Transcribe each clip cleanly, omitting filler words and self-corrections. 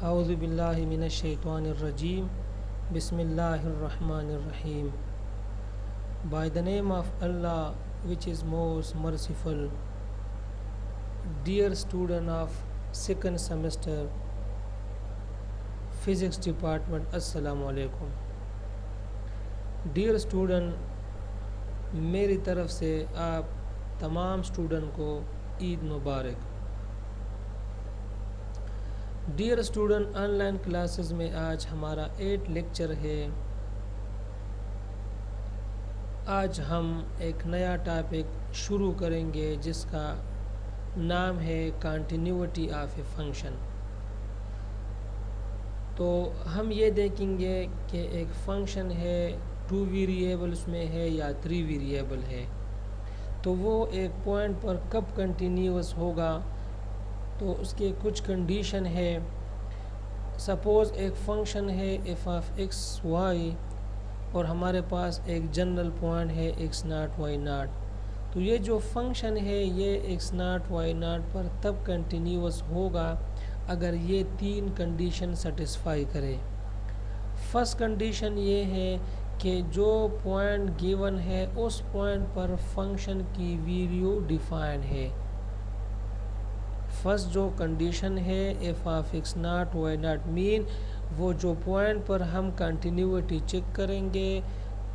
A'udhu billahi minash shaitanir rajim. Bismillahir rahmanir rahim. By the name of Allah, which is most merciful. Dear student of second semester Physics Department, Assalamu alaikum. Dear student, मेरी तरफ से आप तमाम student को ईद मुबारक। Dear student, online classes में आज हमारा 8 lecture है। आज हम एक नया टॉपिक शुरू करेंगे जिसका नाम है कंटिन्यूटी ऑफ ए फंक्शन। तो हम ये देखेंगे कि एक फंक्शन है 2 वेरिएबल्स में है या 3 वेरिएबल है, तो वो एक पॉइंट पर कब कंटिन्यूअस होगा। तो उसके कुछ कंडीशन है। सपोज़ एक फंक्शन है एफ ऑफ एक्स वाई और हमारे पास एक जनरल पॉइंट है एक्स नाट वाई नाट। तो ये जो फंक्शन है ये एक्स नाट वाई नाट पर तब कंटिन्यूअस होगा अगर ये 3 कंडीशन सेटिस्फाई करे। फर्स्ट कंडीशन ये है कि जो पॉइंट गिवन है उस पॉइंट पर फंक्शन की वैल्यू डिफाइन है। फर्स्ट जो कंडीशन है F of x naught y naught mean वो जो पॉइंट पर हम कंटिन्यूटी चेक करेंगे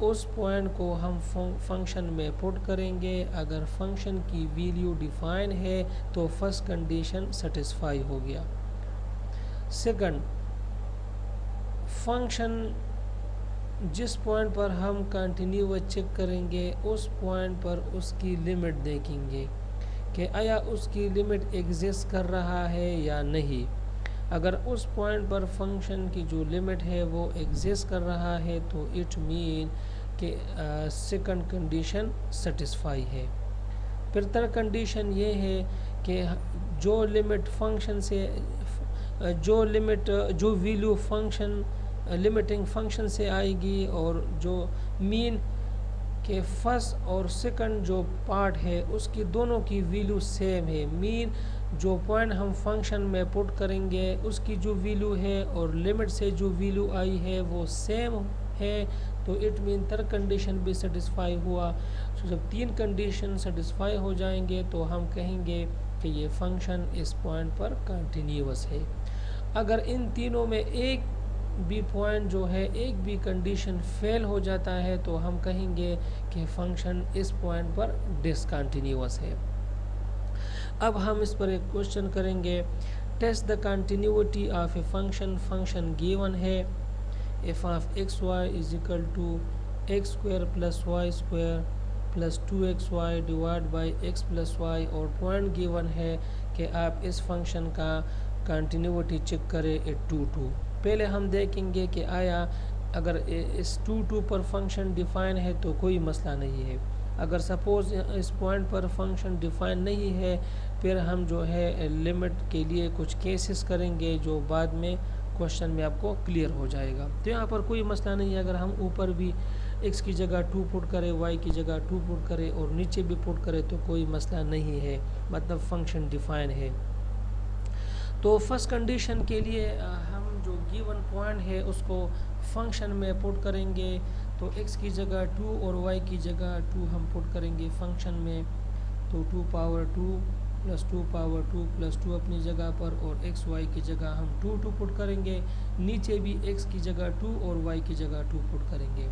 उस पॉइंट को हम फंक्शन में पुट करेंगे। अगर फंक्शन की वैल्यू डिफाइन है तो फर्स्ट कंडीशन सेटिस्फाई हो गया। सेकंड, फंक्शन जिस पॉइंट पर हम कंटिन्यूअस चेक करेंगे उस पॉइंट पर उसकी लिमिट देखेंगे कि आया उसकी लिमिट एग्जिस्ट कर रहा है या नहीं। अगर उस पॉइंट पर फंक्शन की जो लिमिट है वो एग्जिस्ट कर रहा है तो इट मीन कि सेकंड कंडीशन सेटिस्फाई है। फिर थर्ड कंडीशन ये है कि जो लिमिट फंक्शन से जो वैल्यू फंक्शन लिमिटिंग फंक्शन से आएगी और जो मीन कि फर्स्ट और सेकंड जो पार्ट है उसकी दोनों की वैल्यू सेम है। मीन जो पॉइंट हम फंक्शन में पुट करेंगे उसकी जो वैल्यू है और लिमिट से जो वैल्यू आई है वो सेम है, तो इट मीन थर्ड कंडीशन भी सेटिस्फाई हुआ। तो जब 3 कंडीशन सेटिस्फाई हो जाएंगे तो हम कहेंगे कि ये फंक्शन इस पॉइंट पर कंटिन्यूअस है। अगर इन तीनों में एक भी पॉइंट जो है एक भी कंडीशन फेल हो जाता है तो हम कहेंगे कि फंक्शन इस पॉइंट पर डिसकंटिन्यूअस है। अब हम इस पर एक क्वेश्चन करेंगे। Test the continuity of a function. Function given है F of x Y is equal to x square plus Y square plus 2xy divide by x plus Y और पॉइंट गिवन है कि आप इस फंक्शन का continuity check करें 2 पहले हम देखेंगे कि आया अगर इस 2 पर फंक्शन डिफाइन है तो कोई मसला नहीं है। अगर सपोज़ इस पॉइंट पर फंक्शन डिफाइन नहीं है फिर हम जो है लिमिट के लिए कुछ केसेस करेंगे जो बाद में क्वेश्चन में आपको क्लियर हो जाएगा। तो यहाँ पर कोई मसला नहीं है। अगर हम ऊपर भी x की जगह 2 पुट करें, y की जगह 2 पुट करें और नीचे भी पुट करें तो कोई मसला नहीं है, मतलब फंक्शन डिफाइन है। तो फर्स्ट कंडीशन के लिए हम जो गिवन पॉइंट है उसको फंक्शन में पुट करेंगे। तो x की जगह 2 और y की जगह 2 हम पुट करेंगे फंक्शन में। तो 2 पावर 2 प्लस 2 पावर 2 प्लस 2 अपनी जगह पर और x y की जगह हम 2 पुट करेंगे। नीचे भी x की जगह 2 और y की जगह 2 पुट करेंगे।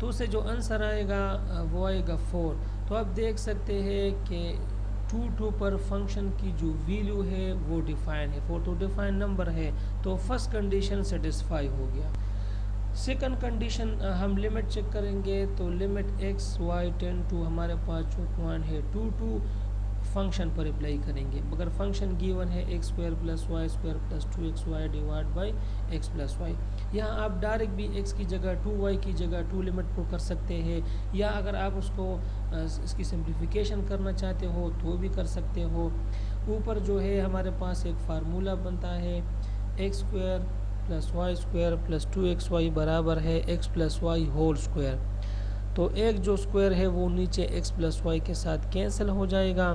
तो उससे जो आंसर आएगा वो आएगा 4। तो आप देख सकते हैं कि 2 पर फंक्शन की जो वैल्यू है वो डिफाइन है। 4 तो डिफाइन नंबर है, तो फर्स्ट कंडीशन सेटिस्फाई हो गया। सेकंड कंडीशन हम लिमिट चेक करेंगे। तो limit x y tend to हमारे पास जो पॉइंट है 2 फंक्शन पर अप्लाई करेंगे। अगर फंक्शन गिवन है x square plus Y square plus 2xy divide by x plus y. यहाँ आप डायरेक्ट भी x की जगह 2y की जगह 2 लिमिट पुट कर सकते हैं, या अगर आप उसको इसकी सिंप्लीफिकेशन करना चाहते हो तो भी कर सकते हो। ऊपर जो है हमारे पास एक फार्मूला बनता है x square plus Y square plus 2xy बराबर है x plus y whole square. तो एक जो स्क्वायर है वो नीचे x प्लस वाई के साथ कैंसिल हो जाएगा।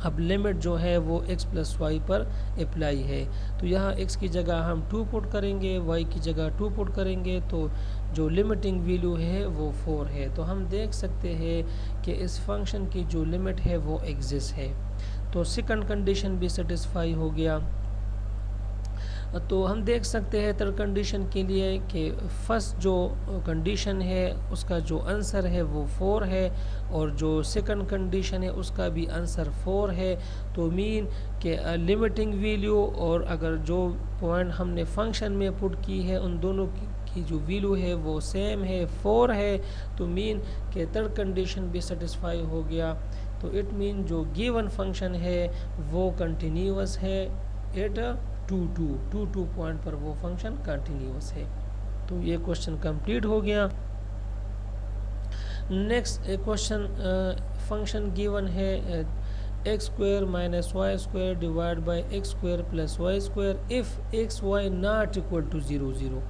अब लिमिट जो है वो x प्लस वाई पर अप्लाई है। तो यहाँ x की जगह हम 2 पुट करेंगे, y की जगह 2 पुट करेंगे, तो जो लिमिटिंग वैल्यू है वो 4 है। तो हम देख सकते हैं कि इस फंक्शन की जो लिमिट है वो एग्जिस्ट है। तो सेकंड कंडीशन भी सेटिस्फाई हो गया। तो हम देख सकते हैं थर्ड कंडीशन के लिए कि फर्स्ट जो कंडीशन है उसका जो आंसर है वो 4 है, और जो सेकंड कंडीशन है उसका भी आंसर 4 है। तो मीन के लिमिटिंग वैल्यू और अगर जो पॉइंट हमने फंक्शन में पुट की है उन दोनों की जो वैल्यू है वो सेम है, 4 है। तो मीन के थर्ड कंडीशन भी सेटिस्फाई हो गया। तो इट मीन जो गिवन फंक्शन है वो कंटिन्यूअस है एट 2 पॉइंट पर वो फंक्शन कंटिन्यूअस है। तो ये क्वेश्चन कंप्लीट हो गया। नेक्स्ट क्वेश्चन, फंक्शन गिवन है x square minus y square divide by x square plus Y square if x y not equal to 0 0।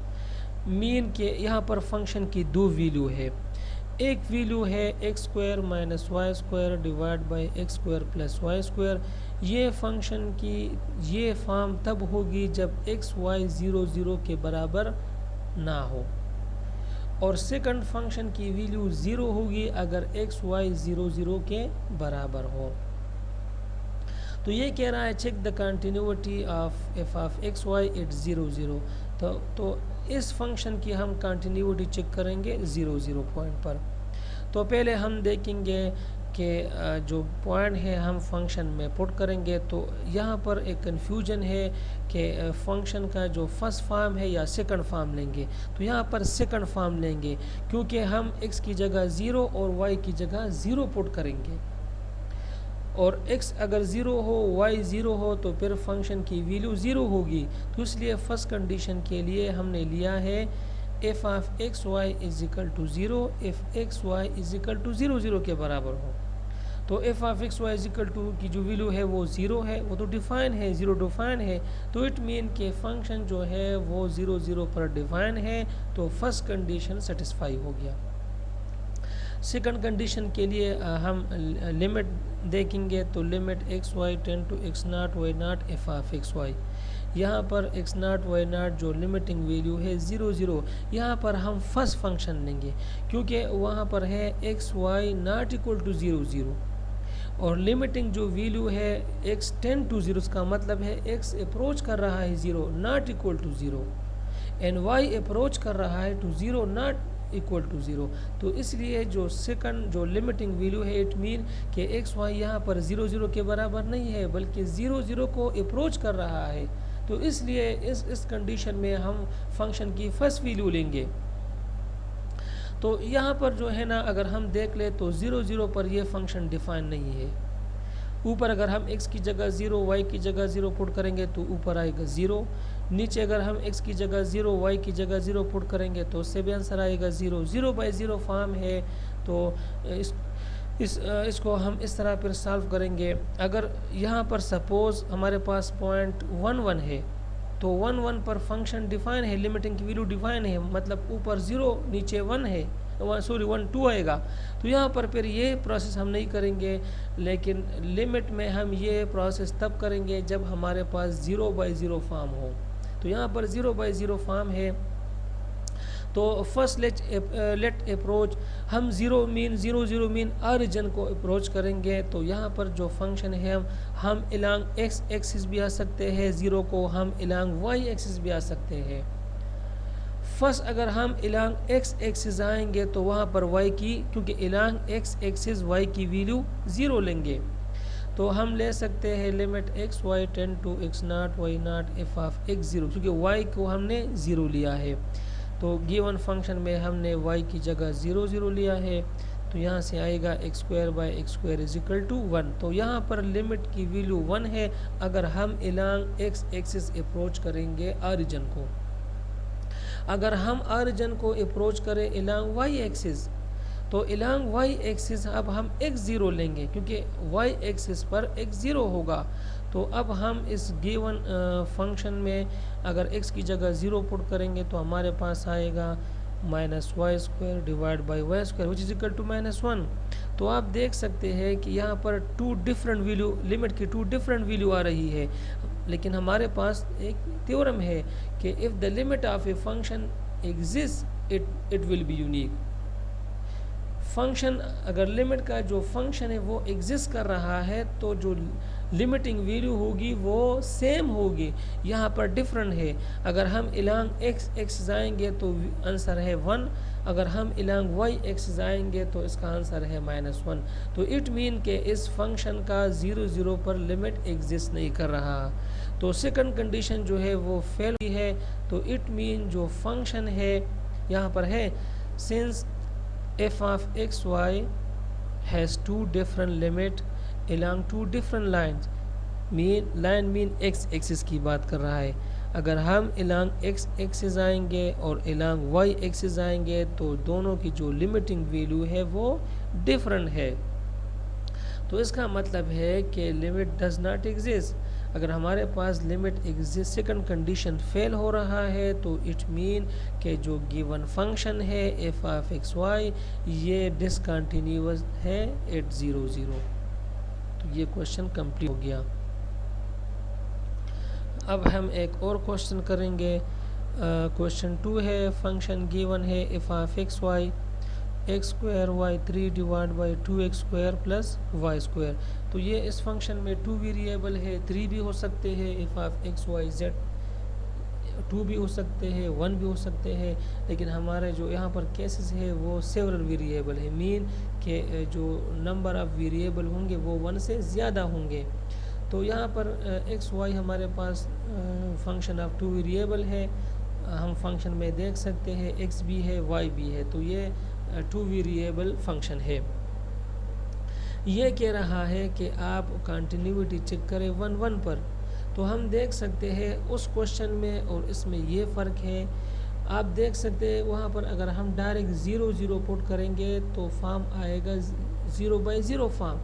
Mean के यहाँ पर फंक्शन की दो वैल्यू है। एक वैल्यू है x square minus y square divide by x square plus Y square. ये function की ये फॉर्म तब होगी जब एक्स वाई 0 0 के बराबर ना हो, और सेकंड फंक्शन की वैल्यू 0 होगी अगर एक्स वाई 0 0 के बराबर हो। तो ये कह रहा है check the continuity of f of x y at 0 0। तो इस फंक्शन की हम कंटिन्यूटी चेक करेंगे 0 0 पॉइंट पर। तो पहले हम देखेंगे कि जो पॉइंट है हम फंक्शन में पुट करेंगे। तो यहाँ पर एक कन्फ्यूजन है कि फंक्शन का जो फर्स्ट फॉर्म है या सेकंड फॉर्म लेंगे। तो यहाँ पर सेकंड फॉर्म लेंगे क्योंकि हम x की जगह 0 और y की जगह 0 पुट करेंगे, और x अगर 0 हो y 0 हो तो फिर फंक्शन की वैल्यू 0 होगी। तो इसलिए फर्स्ट कंडीशन के लिए हमने लिया है F of x Y is equal to 0 if x Y is equal to 0 0 के बराबर हो। तो f of x Y is equal to की जो वैल्यू है वो 0 है, वो तो डिफाइन है, 0 डिफाइन है। तो इट मीन के फंक्शन जो है वो 0 0 पर डिफाइन है। तो फर्स्ट कंडीशन सेटिस्फाई हो गया। सेकंड कंडीशन के लिए हम लिमिट देखेंगे। तो limit x y tend to x naught y naught f of x y. यहाँ पर एक्स नॉट वाई नॉट जो लिमिटिंग वैल्यू है 0 0, यहाँ पर हम फर्स्ट फंक्शन लेंगे क्योंकि वहाँ पर है x y not equal to 0 0, और लिमिटिंग जो वैल्यू है एक्स टेंड टू 0, उसका मतलब है एक्स अप्रोच कर रहा है 0 not equal to 0, and y approach कर रहा है टू 0 नॉट इक्वल टू 0। तो इसलिए जो सेकंड जो लिमिटिंग वैल्यू है इट मीन कि एक्स वाई यहाँ पर 0 0 के बराबर नहीं है बल्कि 0 0 को अप्रोच कर रहा है। तो इसलिए इस कंडीशन में हम फंक्शन की फर्स्ट वैल्यू लेंगे। तो यहाँ पर जो है ना अगर हम देख ले तो 0 0 पर ये फंक्शन डिफाइन नहीं है। ऊपर अगर हम x की जगह 0 y की जगह 0 पुट करेंगे तो ऊपर आएगा 0। नीचे अगर हम x की जगह 0 y की जगह 0 पुट करेंगे तो उससे भी आंसर आएगा 0 0 बाई 0 फॉर्म है। तो इसको हम इस तरह फिर सॉल्व करेंगे। अगर यहाँ पर सपोज हमारे पास पॉइंट 1 1 है तो 1 1 पर फंक्शन डिफाइन है, लिमिटिंग की वैल्यू डिफाइन है, मतलब ऊपर 0 नीचे 1 है, 1 2 आएगा। तो यहाँ पर फिर ये प्रोसेस हम नहीं करेंगे, लेकिन लिमिट में हम ये प्रोसेस तब करेंगे जब हमारे पास 0 बाई 0 फॉर्म हो। तो यहाँ पर 0 बाई 0 फॉर्म है। तो फर्स्ट लेट अप्रोच हम 0 0 मीन ऑरिजिन को अप्रोच करेंगे। तो यहाँ पर जो फंक्शन है हम इलांग एक्स एक्सिस भी आ सकते हैं, 0 को हम इलांग वाई एक्सिस भी आ सकते हैं। फर्स्ट अगर हम इलांग एक्स एक्सिस आएंगे तो वहाँ पर वाई की, क्योंकि इलांग एक्स एक्सिस वाई की वैल्यू 0 लेंगे, तो हम ले सकते हैं limit x y tend to x naught y naught f of x 0, क्योंकि वाई को हमने 0 लिया है। तो गिवन फंक्शन में हमने y की जगह 0 0 लिया है। तो यहाँ से आएगा x square by x square is equal to 1। तो यहाँ पर लिमिट की वैल्यू 1 है अगर हम इलांग एक्स एक्सिस अप्रोच करेंगे ऑरिजिन को। अगर हम ऑरिजिन को अप्रोच करें इलांग वाई एक्सिस, तो इलांग वाई एक्सिस अब हम x 0 लेंगे क्योंकि y एक्सिस पर x 0 होगा। तो अब हम इस गिवन फंक्शन में अगर x की जगह 0 पुट करेंगे तो हमारे पास आएगा minus y square divide by y square which is equal to -1। तो आप देख सकते हैं कि यहाँ पर टू डिफरेंट वैल्यू, लिमिट की टू डिफरेंट वैल्यू आ रही है, लेकिन हमारे पास एक थ्योरम है कि if the limit of a function exist it will be unique. Function, अगर लिमिट का जो फंक्शन है वो एग्जिस्ट कर रहा है तो जो लिमिटिंग वैल्यू होगी वो सेम होगी। यहाँ पर डिफरेंट है। अगर हम इलांग एक्स जाएंगे तो आंसर है 1, अगर हम इलांग वाई एक्स जाएंगे तो इसका आंसर है -1। तो इट मीन के इस फंक्शन का 0 0 पर लिमिट एग्जिस्ट नहीं कर रहा। तो सेकंड कंडीशन जो है वो फेल हुई है। तो इट मीन जो फंक्शन है यहाँ पर है, since f of x y has two different limit along two different lines, line mean x axis की बात कर रहा है। अगर हम along x एक्सिस आएंगे और along y एक्सिस आएंगे तो दोनों की जो लिमिटिंग वैल्यू है वो डिफरेंट है। तो इसका मतलब है कि लिमिट डज नॉट एग्जिस्ट। अगर हमारे पास limit exist, second condition fail हो रहा है, तो इट मीन कि जो गिवन फंक्शन है एफ ऑफ एक्स वाई ये डिसकंटिन्यूअस है एट 0 0। तो ये क्वेश्चन कंप्लीट हो गया। अब हम एक और क्वेश्चन करेंगे। क्वेश्चन 2 है, फंक्शन गिवन है F of x y x square y 3 divide by 2x square plus Y square. तो ये इस फंक्शन में 2 वेरिएबल है, 3 भी हो सकते हैं, f of x y z 2 भी हो सकते हैं, 1 भी हो सकते हैं, लेकिन हमारे जो यहाँ पर केसेस है वो सेवरल वेरिएबल है, मीन के जो नंबर ऑफ वेरिएबल होंगे वो 1 से ज़्यादा होंगे। तो यहाँ पर एक्स वाई हमारे पास फंक्शन ऑफ 2 वेरिएबल है। हम फंक्शन में देख सकते हैं एक्स भी है वाई भी है, तो ये 2 वेरिएबल फंक्शन है। ये कह रहा है कि आप कंटिन्यूटी चेक करें 1 1 पर। तो हम देख सकते हैं उस क्वेश्चन में और इसमें ये फ़र्क है। आप देख सकते हैं वहाँ पर अगर हम डायरेक्ट 0 0 पुट करेंगे तो फॉर्म आएगा 0/0 फॉर्म,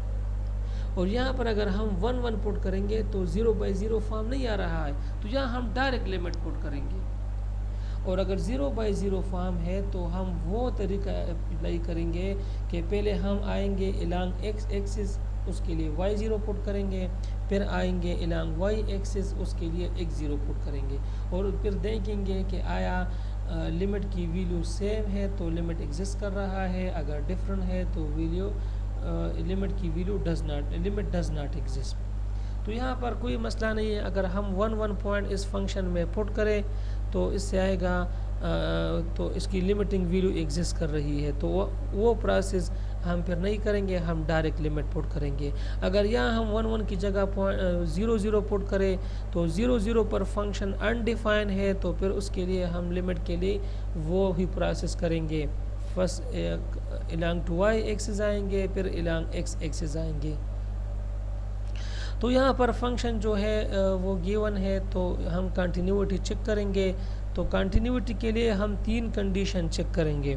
और यहाँ पर अगर हम 1 1 पुट करेंगे तो 0/0 फॉर्म नहीं आ रहा है, तो यहाँ हम डायरेक्ट लिमिट पुट करेंगे। और अगर 0/0 फॉर्म है तो हम वो तरीका अप्लाई करेंगे कि पहले हम आएंगे इलांग एक्स एक्सिस, उसके लिए y0 पुट करेंगे, फिर आएंगे इलांग y एक्सिस, उसके लिए x0 पुट करेंगे, और फिर देखेंगे कि आया लिमिट की वैल्यू सेम है तो लिमिट एग्जिस्ट कर रहा है, अगर डिफरेंट है तो वैल्यू लिमिट की value limit does not exist. तो यहाँ पर कोई मसला नहीं है। अगर हम 1 1 पॉइंट इस फंक्शन में पुट करें तो इससे आएगा तो इसकी लिमिटिंग वैल्यू एग्जिस्ट कर रही है, तो वो प्रोसेस हम फिर नहीं करेंगे, हम डायरेक्ट लिमिट पुट करेंगे। अगर यहाँ हम 1 1 की जगह 0 0 पुट करें तो 0 0 पर फंक्शन अनडिफाइन है, तो फिर उसके लिए हम लिमिट के लिए वो ही प्रोसेस करेंगे। फर्स्ट इलांग टू वाई एक्सिस आएंगे, फिर इलांग एक्स एक्सिस आएंगे। तो यहाँ पर फंक्शन जो है वो गिवन है, तो हम कंटिन्यूटी चेक करेंगे। तो कंटिन्यूटी के लिए हम 3 कंडीशन चेक करेंगे।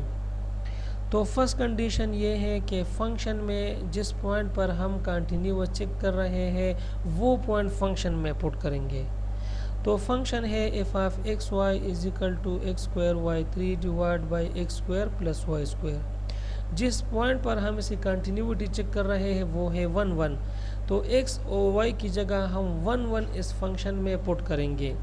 तो फर्स्ट कंडीशन ये है कि फंक्शन में जिस पॉइंट पर हम कंटिन्यूअस चेक कर रहे हैं वो पॉइंट फंक्शन में पुट करेंगे। तो फंक्शन है F of x Y is equal to x square y 3 divide by x square plus Y square. जिस पॉइंट पर हम इसी कंटिन्यूटी चेक कर रहे हैं वो है 1 1, तो x और y की जगह हम 1 1 इस फंक्शन में पुट करेंगे।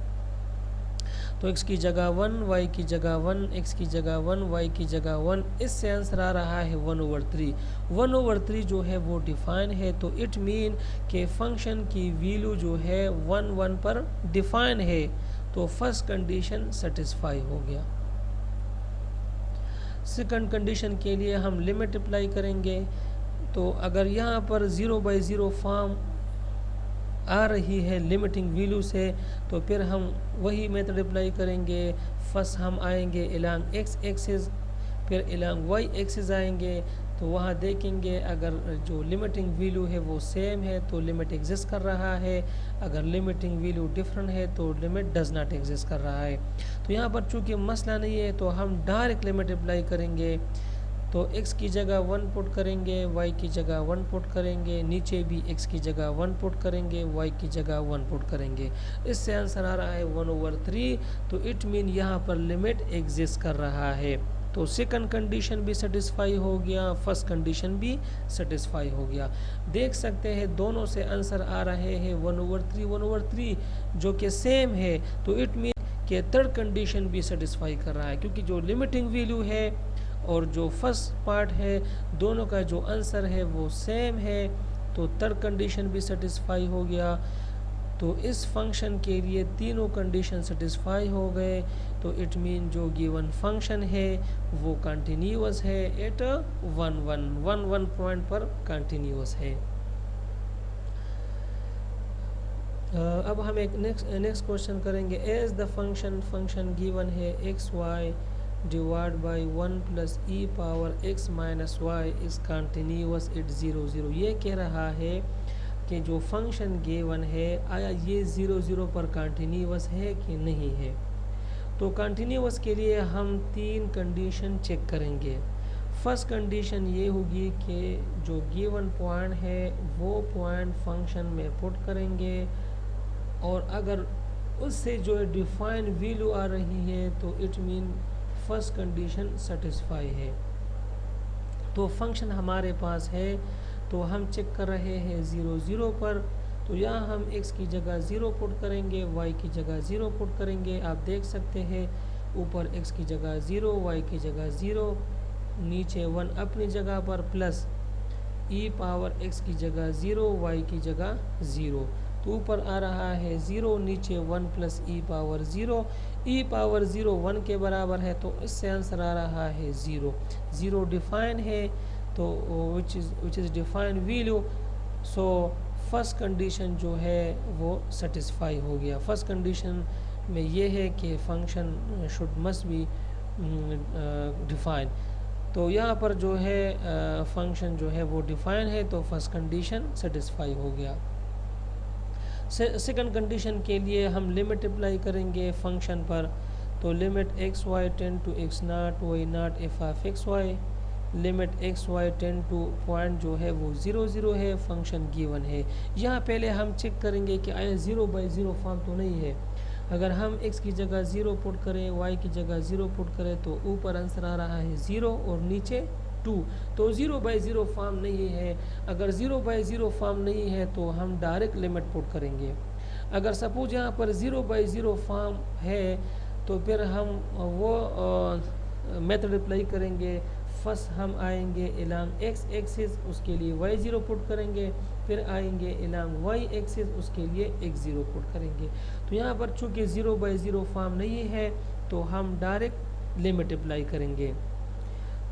तो x की जगह 1, y की जगह 1, x की जगह 1, y की जगह 1, इससे आंसर आ रहा है 1/3। 1/3 जो है वो डिफाइन है, तो इट मीन के फंक्शन की वैल्यू जो है 1 1 पर डिफाइन है, तो फर्स्ट कंडीशन सेटिस्फाई हो गया। सेकंड कंडीशन के लिए हम लिमिट अप्लाई करेंगे। तो अगर यहाँ पर 0/0 फॉर्म आ रही है लिमिटिंग वैल्यू से, तो फिर हम वही मेथड अप्लाई करेंगे। फर्स्ट हम आएंगे इलांग एक्स एक्सिस, फिर इलांग वाई एक्सिस आएंगे, तो वहाँ देखेंगे अगर जो लिमिटिंग वैल्यू है वो सेम है तो लिमिट एग्जिस्ट कर रहा है, अगर लिमिटिंग वैल्यू डिफरेंट है तो लिमिट डज नॉट एग्जिस्ट कर रहा है। तो यहाँ पर चूँकि मसला नहीं है तो हम डायरेक्ट लिमिट अप्लाई करेंगे। तो x की जगह 1 पुट करेंगे, y की जगह 1 पुट करेंगे, नीचे भी x की जगह 1 पुट करेंगे, y की जगह 1 पुट करेंगे। इससे आंसर आ रहा है 1/3। तो इट मीन यहाँ पर लिमिट एग्जिस्ट कर रहा है। तो सेकंड कंडीशन भी सेटिस्फाई हो गया, फर्स्ट कंडीशन भी सेटिस्फाई हो गया। देख सकते हैं दोनों से आंसर आ रहे हैं 1/3 जो कि सेम है, तो इट मीन कि थर्ड कंडीशन भी सेटिस्फाई कर रहा है, क्योंकि जो लिमिटिंग वैल्यू है और जो फर्स्ट पार्ट है दोनों का जो आंसर है वो सेम है, तो थर्ड कंडीशन भी सेटिस्फाई हो गया। तो इस फंक्शन के लिए तीनों कंडीशन सेटिस्फाई हो गए, तो इट मीन जो गिवन फंक्शन है वो कंटिन्यूअस है एट 1 पॉइंट पर कंटिन्यूअस है। अब हम एक नेक्स्ट क्वेश्चन करेंगे। एज द फंक्शन गिवन है x y divide by 1 plus E power x minus y is continuous at 0 0। ये कह रहा है कि जो फंक्शन गिवन है आया ये 0 0 पर कंटिन्यूअस है कि नहीं है। तो कंटिन्यूअस के लिए हम तीन कंडीशन चेक करेंगे। फर्स्ट कंडीशन ये होगी कि जो गिवन पॉइंट है वो पॉइंट फंक्शन में पुट करेंगे, और अगर उससे जो है डिफाइन वैल्यू आ रही है तो it mean first condition satisfy है। तो फंक्शन हमारे पास है, तो हम चेक कर रहे हैं 0 0 पर, तो यहाँ हम x की जगह 0 पुट करेंगे, y की जगह 0 पुट करेंगे। आप देख सकते हैं ऊपर x की जगह 0, y की जगह 0, नीचे 1 अपनी जगह पर, प्लस e पावर x की जगह 0, y की जगह 0। तो ऊपर आ रहा है 0, नीचे 1 plus e power 0। e power 0 1 के बराबर है, तो इससे आंसर आ रहा है 0 0 डिफाइन है, तो which is define value. So first condition जो है वो सेटिस्फाई हो गया। फर्स्ट कंडीशन में ये है कि function should must be define, तो यहाँ पर जो है फंक्शन जो है वो डिफाइन है, तो फर्स्ट कंडीशन सेटिस्फाई हो गया। सेकंड कंडीशन के लिए हम लिमिट अप्लाई करेंगे फंक्शन पर, तो limit x y tend to x naught y naught f of x y, limit x y tend to point जो है वो 0 0 है, फंक्शन गिवन है। यहाँ पहले हम चेक करेंगे कि आया 0/0 फॉर्म तो नहीं है। अगर हम x की जगह 0 पुट करें, y की जगह 0 पुट करें, तो ऊपर आंसर आ रहा है 0 और नीचे 2, तो 0/0 फॉर्म नहीं है। अगर 0/0 फॉर्म नहीं है तो हम डायरेक्ट लिमिट पुट करेंगे। अगर सपोज यहाँ पर 0/0 फॉर्म है तो फिर हम वो मेथड अप्लाई करेंगे। फर्स्ट हम आएंगे इलांग x एक्सिस, उसके लिए y0 पुट करेंगे, फिर आएंगे इलांग y एक्सिस, उसके लिए x0 पुट करेंगे। तो यहाँ पर चूँकि 0/0 फॉर्म नहीं है तो हम डायरेक्ट लिमिट अप्लाई करेंगे।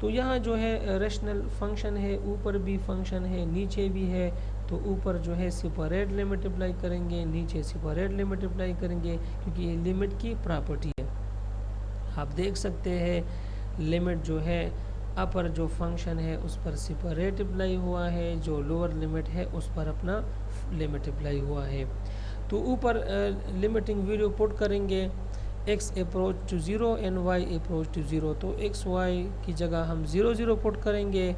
तो यहाँ जो है रेशनल फंक्शन है, ऊपर भी फंक्शन है नीचे भी है, तो ऊपर जो है सेपरेट लिमिट अप्लाई करेंगे, नीचे सेपरेट लिमिट अप्लाई करेंगे, क्योंकि ये लिमिट की प्रॉपर्टी है। आप देख सकते हैं लिमिट जो है अपर जो फंक्शन है उस पर सेपरेट अप्लाई हुआ है, जो लोअर लिमिट है उस पर अपना लिमिट अप्लाई हुआ है। तो ऊपर लिमिटिंग वैल्यू पुट करेंगे, x approach to 0 and y approach to 0, तो x y की जगह हम 0 0 पुट करेंगे,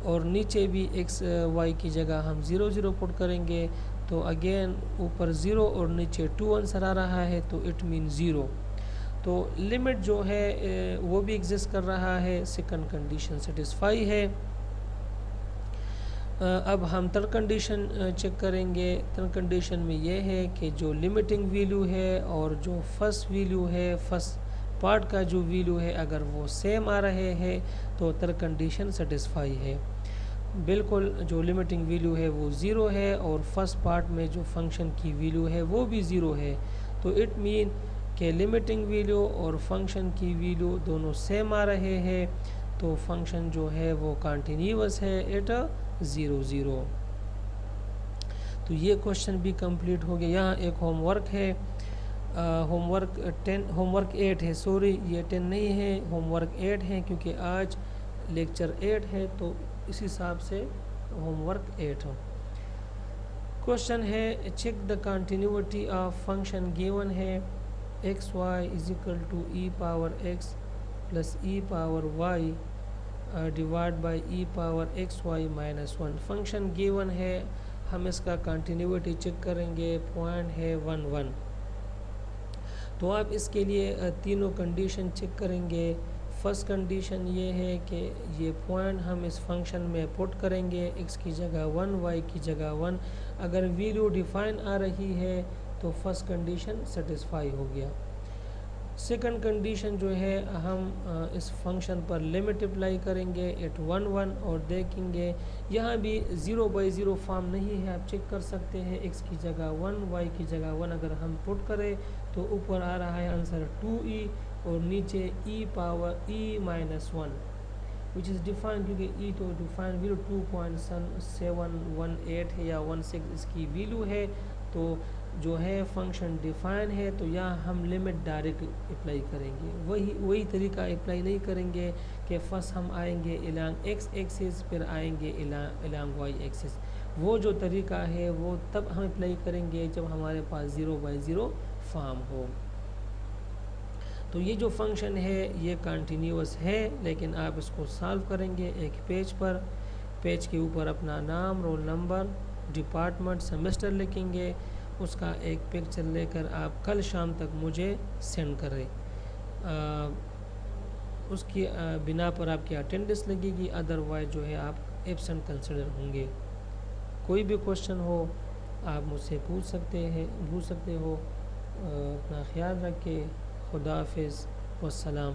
और नीचे भी x y की जगह हम 0 0 पुट करेंगे। तो अगेन ऊपर 0 और नीचे 2 आंसर आ रहा है, तो इट मीन 0। तो लिमिट जो है वो भी एग्जिस्ट कर रहा है, सेकंड कंडीशन सेटिस्फाई है। अब हम थर्ड कंडीशन चेक करेंगे। थर्ड कंडीशन में ये है कि जो लिमिटिंग वैल्यू है और जो फर्स्ट वैल्यू है, फर्स्ट पार्ट का जो वैल्यू है, अगर वो सेम आ रहे हैं तो थर्ड कंडीशन सेटिस्फाई है। बिल्कुल जो लिमिटिंग वैल्यू है वो 0 है और फर्स्ट पार्ट में जो फंक्शन की वैल्यू है वो भी 0 है, तो इट मीन कि लिमिटिंग वैल्यू और फंक्शन की वैल्यू दोनों सेम आ रहे हैं, तो फंक्शन जो है वो कंटिन्यूअस है एट 0 0। तो ये क्वेश्चन भी कंप्लीट हो गया। यहाँ एक होमवर्क है, होमवर्क 8 है, सॉरी ये 10 नहीं है, होमवर्क 8 है, क्योंकि आज लेक्चर 8 है तो इस हिसाब से होमवर्क 8 हो। क्वेश्चन है check the continuity of function given है x Y is equal to E power X plus E power Y divide by E power X Y minus 1। फंक्शन गिवन है, हम इसका कंटिन्यूटी चेक करेंगे, पॉइंट है 1 1। तो आप इसके लिए तीनों कंडीशन चेक करेंगे। फर्स्ट कंडीशन ये है कि ये पॉइंट हम इस फंक्शन में पुट करेंगे, x की जगह 1, y की जगह 1। अगर वैल्यू डिफाइन आ रही है तो फर्स्ट कंडीशन सेटिस्फाई हो गया। सेकंड कंडीशन जो है, हम इस फंक्शन पर लिमिट अप्लाई करेंगे एट 1 1 और देखेंगे यहाँ भी 0/0 फॉर्म नहीं है। आप चेक कर सकते हैं, x की जगह 1, y की जगह 1 अगर हम पुट करें तो ऊपर आ रहा है आंसर 2e और नीचे e power e-1 which is define, क्योंकि e तो डिफाइन वैल्यू 2.718 है या 16 इसकी वैल्यू है। तो जो है फंक्शन डिफाइन है, तो यहाँ हम लिमिट डायरेक्ट अप्लाई करेंगे। वही तरीका अप्लाई नहीं करेंगे कि फर्स्ट हम आएंगे इलांग x एक्सिस फिर आएंगे इलांग y एक्सिस। वो जो तरीका है वो तब हम अप्लाई करेंगे जब हमारे पास 0/0 फॉर्म हो। तो ये जो फंक्शन है ये कंटिन्यूअस है, लेकिन आप इसको सॉल्व करेंगे एक पेज पर। पेज के ऊपर अपना नाम, रोल नंबर, डिपार्टमेंट, सेमेस्टर लिखेंगे। उसका एक पिक्चर लेकर आप कल शाम तक मुझे सेंड करें। उसकी बिना पर आपकी अटेंडेंस लगेगी, अदरवाइज जो है आप एब्सेंट कंसिडर होंगे। कोई भी क्वेश्चन हो आप मुझसे पूछ सकते हो। अपना ख्याल रखें। खुदा हाफिज़, वस्सलाम।